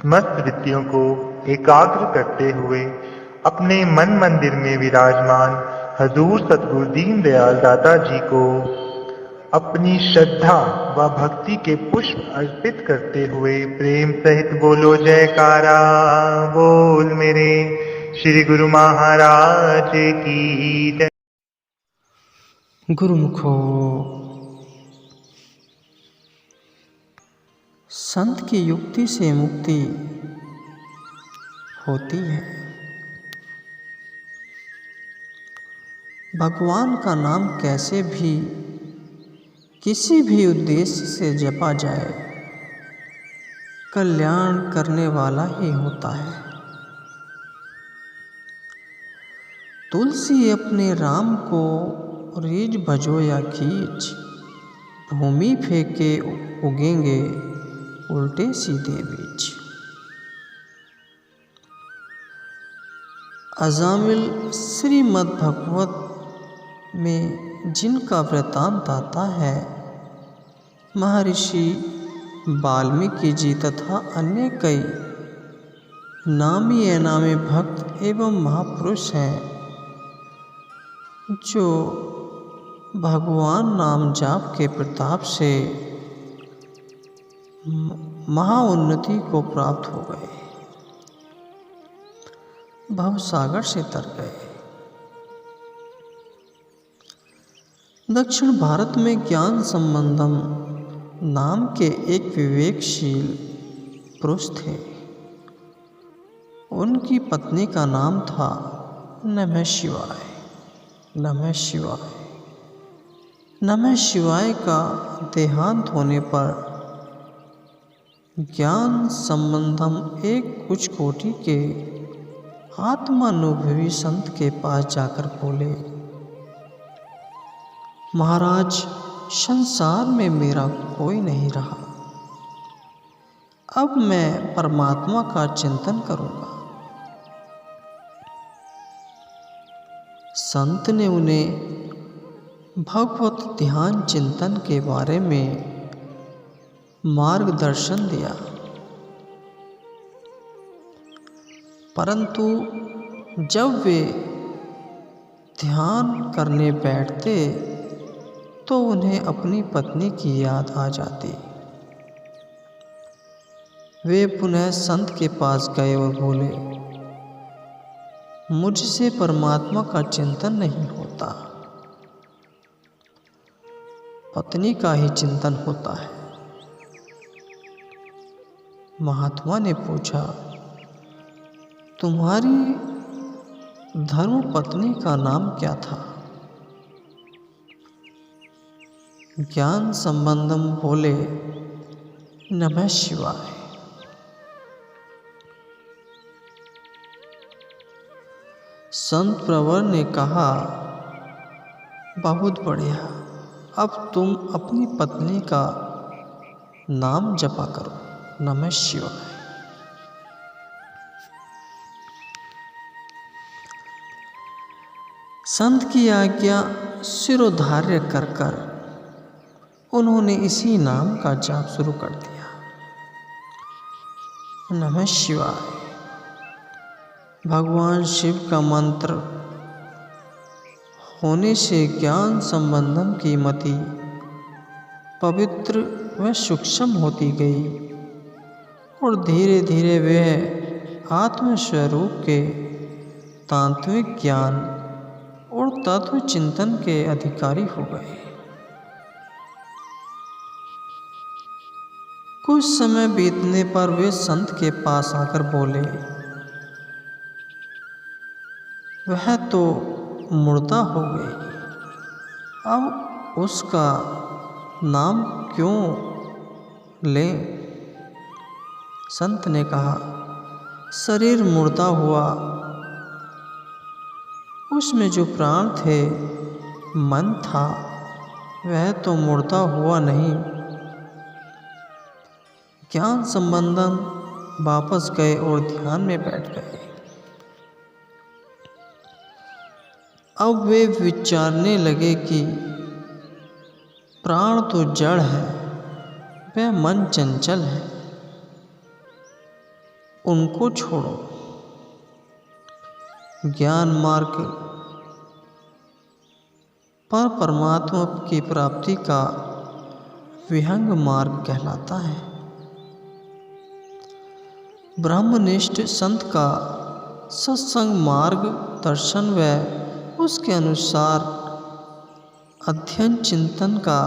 मस्त वृत्तियों को एकाग्र करते हुए अपने मन मंदिर में विराजमान हजूर सतगुरु दीनदयाल दाता जी को अपनी श्रद्धा व भक्ति के पुष्प अर्पित करते हुए प्रेम सहित बोलो जयकारा। बोल मेरे श्री गुरु महाराज की जय। गुरुमुखो संत की युक्ति से मुक्ति होती है। भगवान का नाम कैसे भी किसी भी उद्देश्य से जपा जाए कल्याण करने वाला ही होता है। तुलसी अपने राम को रीझ भजो या खींच, भूमि फेंके उगेंगे उल्टे सीधे बीज। अजामिल श्रीमद् भगवत में जिनका वृतांत आता है, महर्षि वाल्मीकि जी तथा अन्य कई नामी अनामी भक्त एवं महापुरुष हैं जो भगवान नाम जाप के प्रताप से महाउन्नति को प्राप्त हो गए, भवसागर से तर गए। दक्षिण भारत में ज्ञान संबंधम नाम के एक विवेकशील पुरुष थे। उनकी पत्नी का नाम था नमः शिवाय। नमः शिवाय नमः शिवाय का देहांत होने पर ज्ञान संबंधम एक कुछ कोटि के आत्मानुभवी संत के पास जाकर बोले, महाराज, संसार में मेरा कोई नहीं रहा, अब मैं परमात्मा का चिंतन करूंगा। संत ने उन्हें भगवत ध्यान चिंतन के बारे में मार्गदर्शन दिया, परंतु जब वे ध्यान करने बैठते तो उन्हें अपनी पत्नी की याद आ जाती। वे पुनः संत के पास गए और बोले, मुझसे परमात्मा का चिंतन नहीं होता, पत्नी का ही चिंतन होता है। महात्मा ने पूछा, तुम्हारी धर्म पत्नी का नाम क्या था? ज्ञान संबंधम बोले, नमः शिवाय। संत प्रवर ने कहा, बहुत बढ़िया, अब तुम अपनी पत्नी का नाम जपा करो, नमः शिवाय। संत की आज्ञा शिरोधार्य कर कर उन्होंने इसी नाम का जाप शुरू कर दिया, नमः शिवाय। भगवान शिव का मंत्र होने से ज्ञान संबंधम की मति पवित्र व सूक्ष्म होती गई और धीरे धीरे वह आत्मस्वरूप के तांत्विक ज्ञान और तत्व चिंतन के अधिकारी हो गए। कुछ समय बीतने पर वे संत के पास आकर बोले, वह तो मुर्दा हो गई, अब उसका नाम क्यों लें? संत ने कहा, शरीर मुर्दा हुआ, उसमें जो प्राण थे, मन था, वह तो मुर्दा हुआ नहीं। ज्ञान संबंधम वापस गए और ध्यान में बैठ गए। अब वे विचारने लगे कि प्राण तो जड़ है, वह मन चंचल है, उनको छोड़ो। ज्ञान मार्ग पर परमात्मा की प्राप्ति का विहंग मार्ग कहलाता है। ब्रह्मनिष्ठ संत का सत्संग मार्ग दर्शन व उसके अनुसार अध्ययन चिंतन का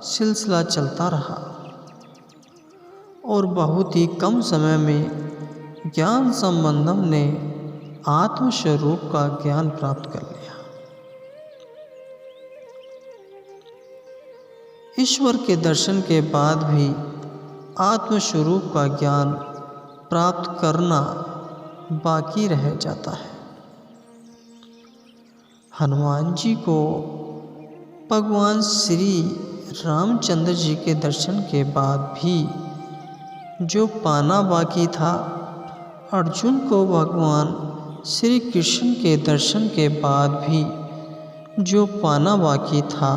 सिलसिला चलता रहा और बहुत ही कम समय में ज्ञान संबंधम ने आत्मस्वरूप का ज्ञान प्राप्त कर लिया। ईश्वर के दर्शन के बाद भी आत्मस्वरूप का ज्ञान प्राप्त करना बाकी रह जाता है। हनुमान जी को भगवान श्री रामचंद्र जी के दर्शन के बाद भी जो पाना बाकी था, अर्जुन को भगवान श्री कृष्ण के दर्शन के बाद भी जो पाना बाकी था,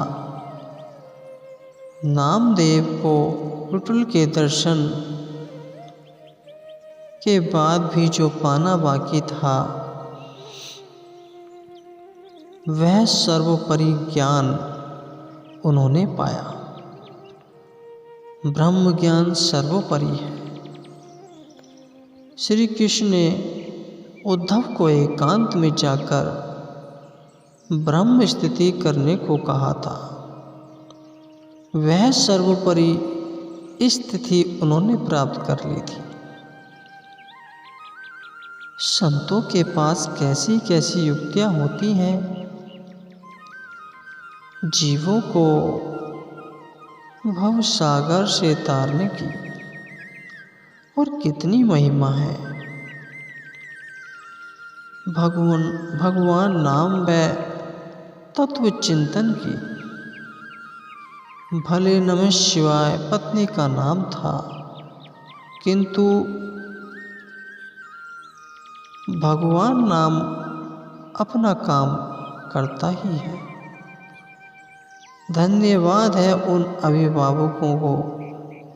नामदेव को विठल के दर्शन के बाद भी जो पाना बाकी था, वह सर्वोपरि ज्ञान उन्होंने पाया। ब्रह्म ज्ञान सर्वोपरि है। श्री कृष्ण ने उद्धव को एकांत में जाकर ब्रह्म स्थिति करने को कहा था। वह सर्वोपरि स्थिति उन्होंने प्राप्त कर ली थी। संतों के पास कैसी कैसी युक्तियां होती हैं, जीवों को भव सागर से तारने की, और कितनी महिमा है भगवान नाम व तत्व चिंतन की। भले नमः शिवाय पत्नी का नाम था, किंतु भगवान नाम अपना काम करता ही है। धन्यवाद है उन अभिभावकों को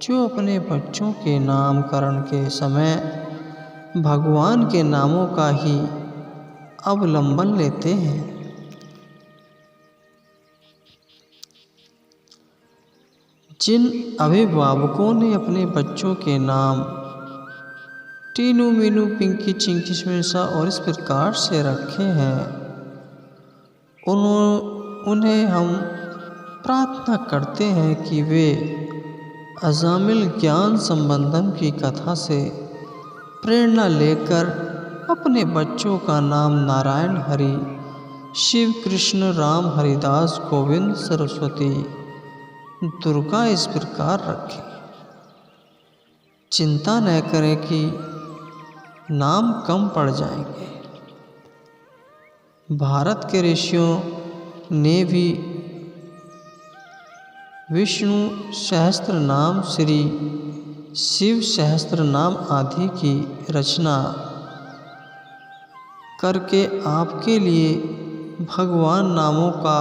जो अपने बच्चों के नामकरण के समय भगवान के नामों का ही अवलंबन लेते हैं। जिन अभिभावकों ने अपने बच्चों के नाम टीनू मीनू पिंकी चिंकी स्मिसा और इस प्रकार से रखे हैं, उन्हें हम प्रार्थना करते हैं कि वे अजामिल ज्ञान संबंधम की कथा से प्रेरणा लेकर अपने बच्चों का नाम नारायण हरि, शिव कृष्ण राम हरिदास गोविंद सरस्वती दुर्गा इस प्रकार रखें। चिंता न करें कि नाम कम पड़ जाएंगे। भारत के ऋषियों ने भी विष्णु सहस्त्र नाम, श्री शिव सहस्त्र नाम आदि की रचना करके आपके लिए भगवान नामों का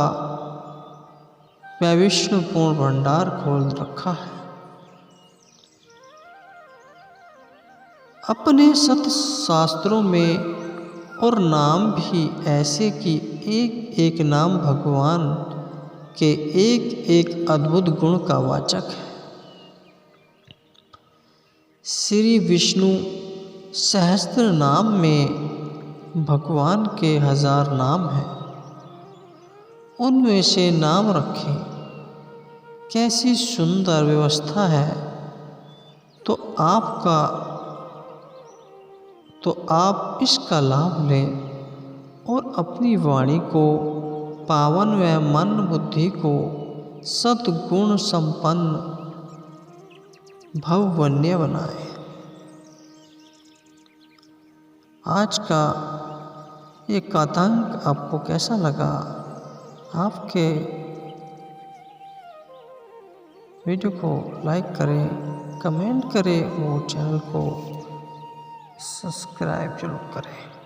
वैविष्णुपूर्ण भंडार खोल रखा है। अपने सत शास्त्रों में और नाम भी ऐसे कि एक एक नाम भगवान के एक एक अद्भुत गुण का वाचक है। श्री विष्णु सहस्त्र नाम में भगवान के 1000 नाम हैं। उनमें से नाम रखें। कैसी सुंदर व्यवस्था है। तो आप इसका लाभ लें और अपनी वाणी को पावन व मन बुद्धि को सद्गुण संपन्न भववन्य बनाए। आज का ये कथांक आपको कैसा लगा? आपके वीडियो को लाइक करें, कमेंट करें और चैनल को सब्सक्राइब जरूर करें।